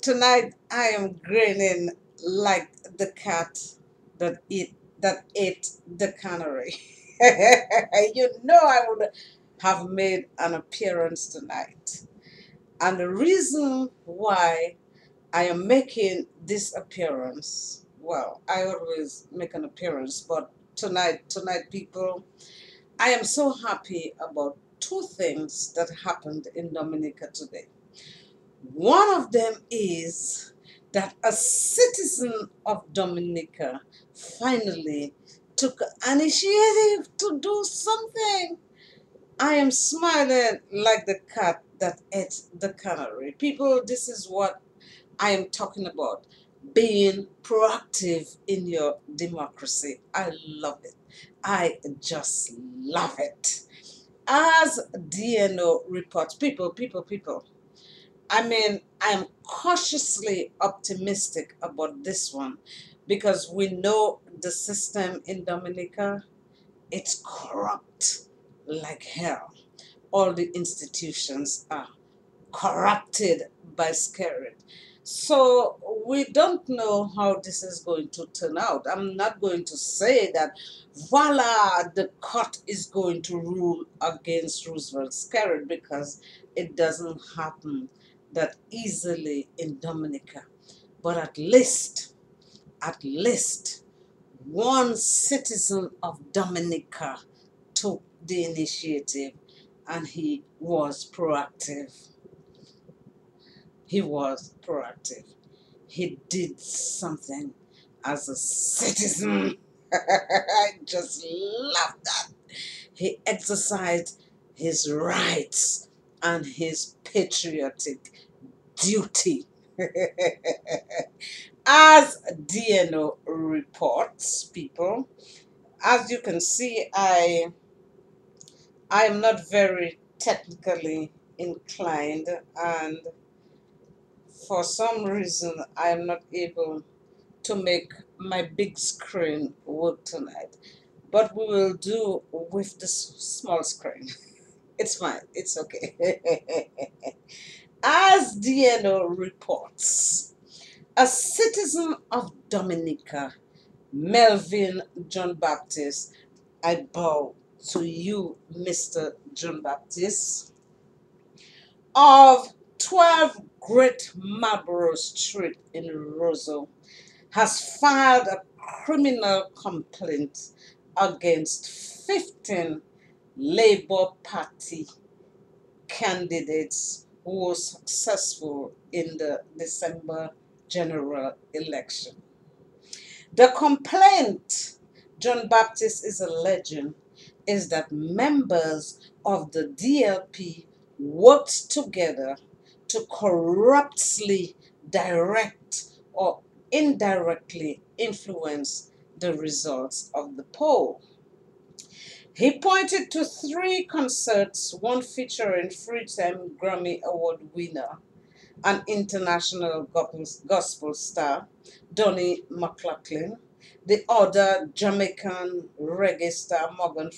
Tonight I am grinning like the cat that ate the canary. You know I would have made an appearance tonight. And the reason why I am making this appearance, well, I always make an appearance, but tonight people, I am so happy about two things that happened in Dominica today. One of them is that a citizen of Dominica finally took an initiative to do something. I am smiling like the cat that ate the canary. People, this is what I am talking about. Being proactive in your democracy. I love it. I just love it. As DNO reports, people. I mean, I'm cautiously optimistic about this one because we know the system in Dominica, it's corrupt like hell. All the institutions are corrupted by Skerrit. So we don't know how this is going to turn out. I'm not going to say that, voila, the court is going to rule against Roosevelt Skerrit because it doesn't happen that easily in Dominica. But at least, one citizen of Dominica took the initiative and he was proactive. He was proactive. He did something as a citizen. I just love that. He exercised his rights and his patriotic duty. As DNO reports, people, as you can see, I am not very technically inclined, and for some reason I am not able to make my big screen work tonight. But we will do with the small screen. It's fine. It's okay. As DNO reports, a citizen of Dominica, Melvin John Baptiste, I bow to you, Mr. John Baptiste, of 12 Great Marlborough Street in Roseau, has filed a criminal complaint against 15 Labour Party candidates who were successful in the December general election. The complaint John Baptiste is alleging is that members of the DLP worked together to corruptly direct or indirectly influence the results of the poll. He pointed to three concerts, one featuring three-time Grammy Award winner and international gospel star Donnie McLaughlin, the other Jamaican reggae star Morgan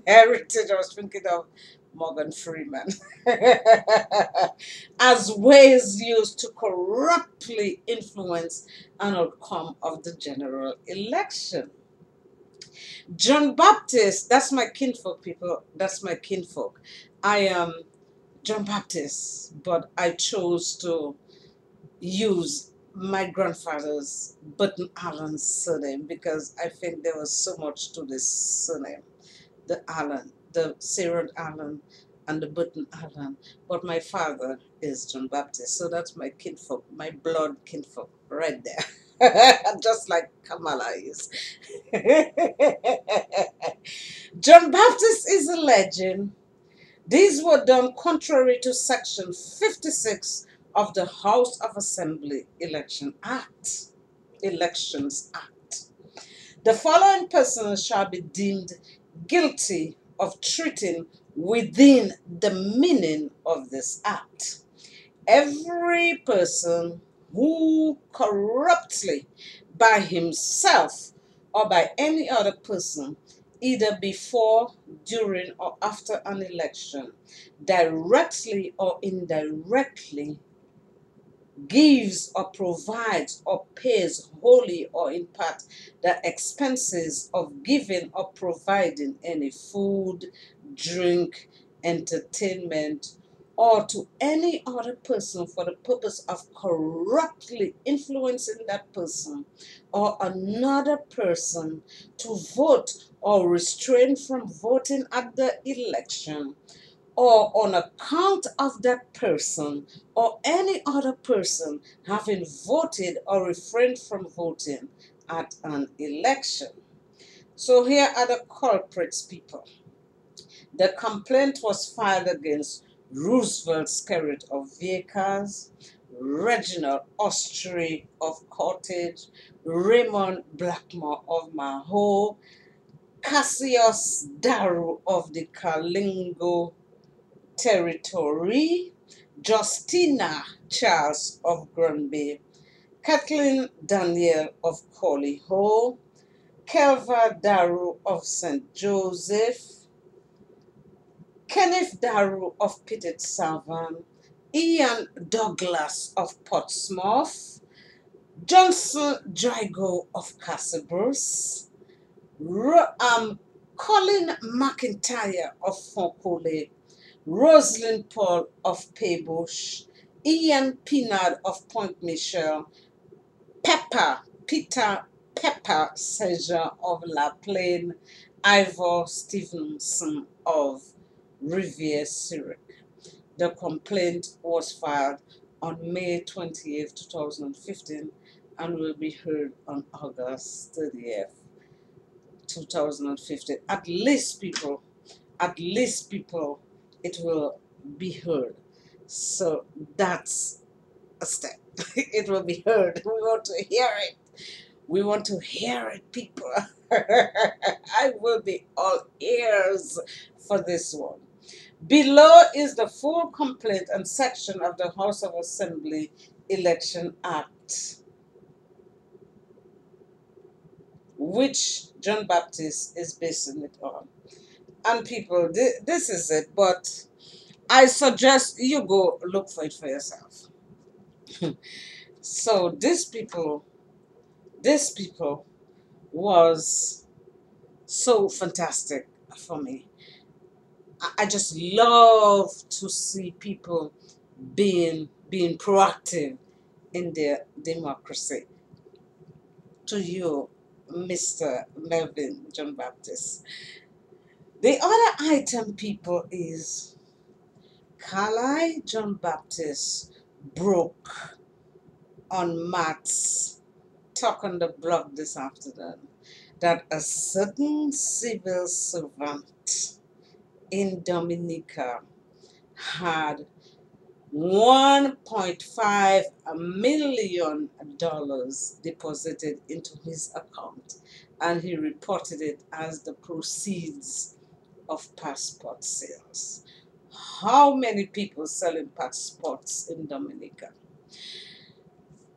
Heritage. I was thinking of Morgan Freeman, as ways used to corruptly influence an outcome of the general election. John Baptiste, that's my kinfolk, people. That's my kinfolk. I am John Baptiste, but I chose to use my grandfather's Button Allen surname because I think there was so much to this surname. The Allen, the Sarah Allen, and the Button Allen. But my father is John Baptiste, so that's my kinfolk, my blood kinfolk, right there. Just like Kamala is. John Baptiste is a legend. These were done contrary to Section 56 of the House of Assembly Elections Act. The following persons shall be deemed guilty of treating within the meaning of this act. Every person who corruptly, by himself or by any other person, either before, during, or after an election, directly or indirectly gives or provides or pays wholly or in part the expenses of giving or providing any food, drink, entertainment, or to any other person for the purpose of corruptly influencing that person or another person to vote or restrain from voting at the election, or on account of that person or any other person having voted or refrained from voting at an election. So here are the culprits, people. The complaint was filed against Roosevelt Skerrit of Vickers, Reginald Ostry of Cottage, Raymond Blackmore of Maho, Cassius Daru of the Kalingo Territory, Justina Charles of Granby, Kathleen Daniel of Collyho, Kelva Daru of St. Joseph, Kenneth Daru of Petit Savan, Ian Douglas of Portsmouth, Johnson Drago of Castlebrus, Colin McIntyre of Foncole, Rosalind Paul of Paybush, Ian Pinard of Point Michel, Peter Pepper Seja of La Plaine, Ivor Stevenson of Rivière-Suric. The complaint was filed on May 28, 2015 and will be heard on August 30th, 2015. At least people, it will be heard. So that's a step. It will be heard. We want to hear it. We want to hear it, people. I will be all ears for this one. Below is the full complaint and section of the House of Assembly Election Act, which John Baptiste is basing it on. And people, this is it, but I suggest you go look for it for yourself. So this people was so fantastic for me. I just love to see people being proactive in their democracy. To you, Mr. Melvin John Baptiste. The other item, people, is Carly John Baptiste broke on Matt's talk on the blog this afternoon that a certain civil servant in Dominica had $1.5 million deposited into his account, and he reported it as the proceeds of passport sales. How many people selling passports in Dominica?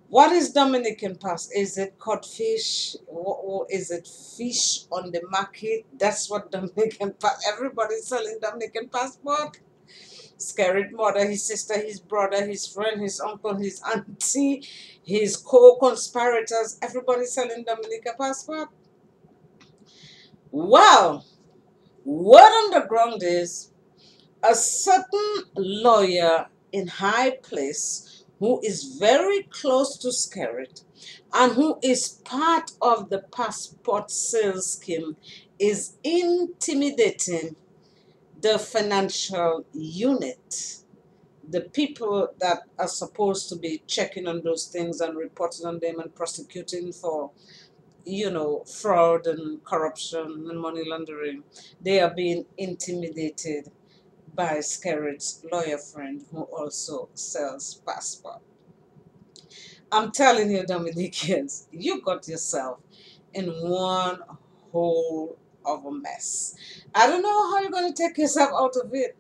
What is Dominican pass? Is it codfish? Or is it fish on the market? That's what Dominican pass. Everybody's selling Dominican passport. Skerrit mother, his sister, his brother, his friend, his uncle, his auntie, his co-conspirators. Everybody's selling Dominican passport. Wow. Word on the ground is a certain lawyer in high place who is very close to Skerrit and who is part of the passport sales scheme is intimidating the financial unit, the people that are supposed to be checking on those things and reporting on them and prosecuting for, fraud and corruption and money laundering. They are being intimidated by Skerrit's lawyer friend who also sells passport. I'm telling you, Dominicans, you got yourself in one hole of a mess. I don't know how you're going to take yourself out of it,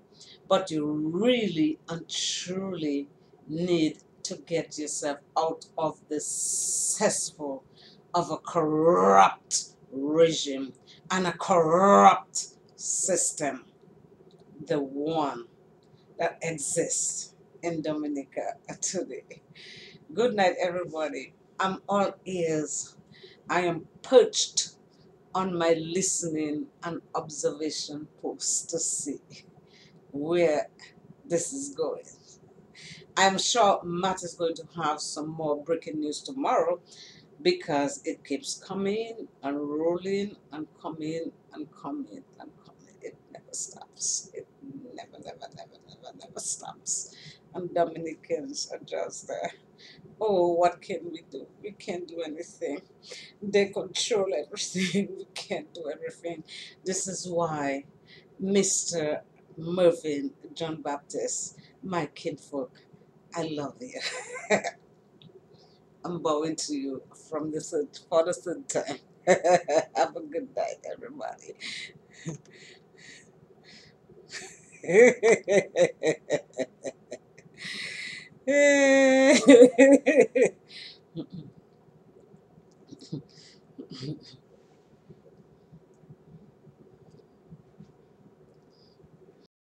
but you really and truly need to get yourself out of the cesspool of a corrupt regime and a corrupt system, the one that exists in Dominica today. Good night, everybody. I'm all ears. I am perched on my listening and observation post to see where this is going. I'm sure Matt is going to have some more breaking news tomorrow because it keeps coming and rolling and coming and coming and coming. It never stops. It never stops. And Dominicans are just there. Oh, what can we do? We can't do anything. They control everything. We can't do everything. This is why Mr. Melvin, John Baptiste, my kinfolk, I love you. I'm bowing to you from the for the third time. Have a good night, everybody.